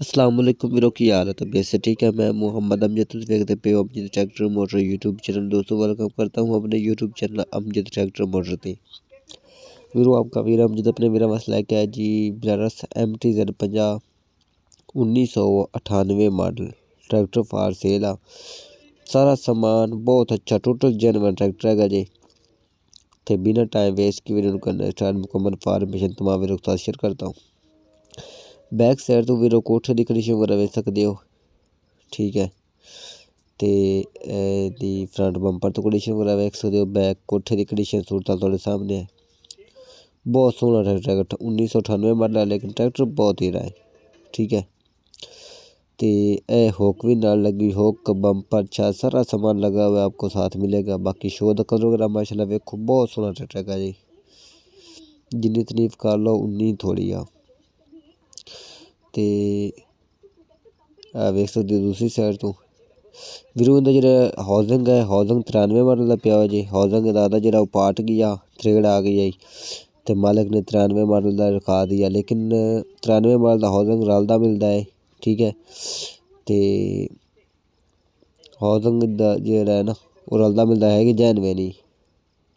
अस्सलाम वालेकुम वीरों की हाल है तबीयत से ठीक है। मैं मोहम्मद अमजद, तुम देखते पे हो Amjad tractor motor YouTube channel. दोस्तों वेलकम करता हूँ अपने YouTube channel Amjad tractor motor से। वीरों आपका वीर अमजद अपने मेरा मसला क्या है जी। ब्रस MT-50 1998 model tractor for sale आ। सारा सामान बहुत अच्छा टोटल जेनवन ट्रैक्टर है जी। तो बिना टाइम वेस्ट की वीडियो करना स्टार्ट मुकम्मल फार्मेशन तमाम वीरों के साथ शेयर करता हूँ। बैक साइड तो वीरों कोठे की कंडीशन वगैरह वेख सकते हो, ठीक है। तो दी फ्रंट बंपर तो कंडीशन वगैरह वेख सकते हो। बैक कोठे की कंडीशन सूरत थोड़े सामने है। बहुत सोहना ट्रैक्टर 1998 मॉडल है, लेकिन ट्रैक्टर बहुत ही रहा है, ठीक है। तो यह होक भी नाल लगी, होक बंपर अच्छा सारा सामान लगा हुआ आपको साथ मिलेगा। बाकी शो द कलर वगैरह माशाल्लाह वेखो बहुत सोहना ट्रैक्टर है जी। जिन्नी तरीफ कर लो उन्नी थोड़ी आ। तो वेख सकते हो दूसरी साइड तो वीरों का जो हाउसिंग है, हाउसिंग 93 मॉडल का पिया जी। हाउसिंग दादा जो पार्ट गया, थ्रेड आ गई है। तो मालिक ने 93 मॉडल का रखा दिया, लेकिन 93 मॉडल का हाउसिंग रलता मिलता है, ठीक है। तो हाउसिंग जो है ना वो रलता मिलता है कि जेनवन ही,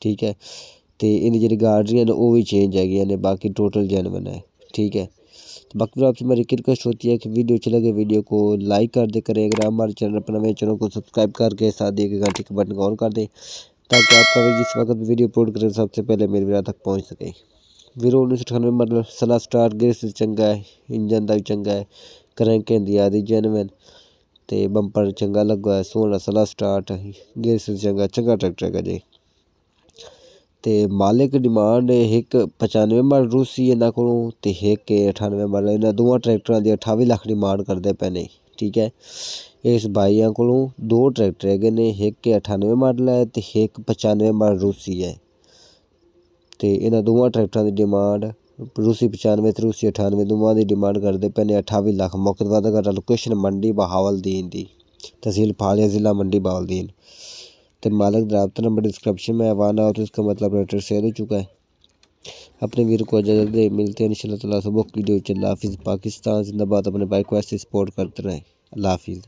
ठीक है। तो इन जी गाड़ियाँ ने वो भी चेंज है ने, बाकी टोटल जेनवन है, ठीक है। तो बाकी आपसे मेरी रिक्वेस्ट होती है कि वीडियो अच्छी लगे वीडियो को लाइक कर दे करें। अगर हमारे चैनल पर नए चैनल को सब्सक्राइब करके साथ दिए घंटे के बटन को ऑन कर दें, ताकि आपका भी जिस वक्त वीडियो अपलोड करें सबसे पहले मेरे वीडियो तक पहुंच सके। वीरो 1998 मॉडल सला स्टार्ट गेस चंगा है, इंजन का भी चंगा है, क्रैंक हिंदी आदि जेनवन। तो बंपर चंगा लगा है, सोहना सला स्टार्ट गेस चंगा चंगा ट्रैक्टर है जी। तो मालिक डिमांड एक 95 मॉडल रूसी इन्हों को, एक 98 मॉडल। इन्होंने दोवों ट्रैक्टरों की 28 लाख डिमांड करते पे ने, ठीक है। इस भाइयों को दो ट्रैक्टर है ने, एक 98 मॉडल है तो एक 95 मॉडल रूसी है। तो इन्होंने दोवों ट्रैक्टरों की डिमांड रूसी 95 तो रूसी 98 दोवों की डिमांड करते पे ने 28 लाख। मौके बाद घटा लोकेशन मंडी बहावलदीन दी, तहसील फालिया, जिला मंडी बहावलदीन। तो मालिक रब्ता नंबर डिस्क्रिप्शन में आवाना हो, तो इसका मतलब ट्रैक्टर सेल हो चुका है। अपने वीर को इजाज़त दे, मिलते हैं इंशाल्लाह ताला सुबह वीडियो। अल्लाह हाफिज़। पाकिस्तान जिंदाबाद। अपने भाई को ऐसे सपोर्ट करते रहें। अल्लाह हाफिज़।